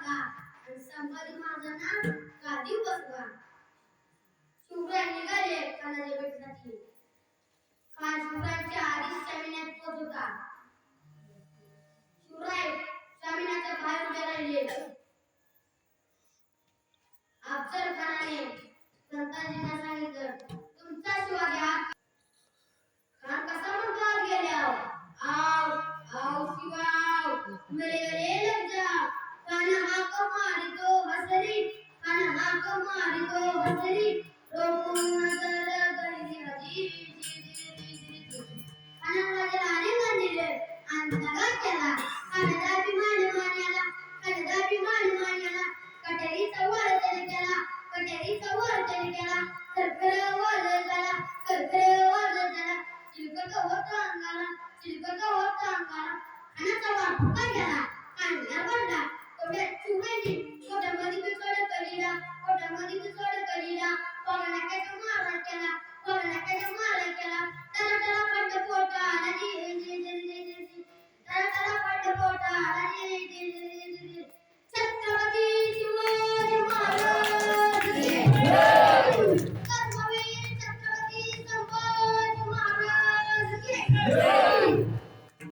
टाका आणि संभाजी महाराजांना गादीवर बसवा. शिवराय निघाले खानाच्या भेटीसाठी. खान शिवरायांच्या आधीच शामियानात पोहोचत होता. शिवराय शामियानाच्या बाहेर उभे राहिले. अफजल खानाने संताजींना सांगितलं, तुमचा शिवा घ्या. खान कसा म्हणतो आत गेल्यावर, आओ आओ शिवाव मेरे गले लग जा. खान हाक मारितो हसरी, खान हाक मारितो हसरी, रोखून नजर गहिरी हजी. खानाने राजाला आलिंगन दिले आणि दगा केला. खानाचा अभिमान मान्याला, खानाचा अभिमान मान्याला. कटेरीचा वर त्याने केला, कटेरीचा वर त्याने केला. खरखर वर झाला, खरखर वर झाला. चिलकत होता अंगाला, चिलकत होता अंगाला. खानाचा वार फुका गेला.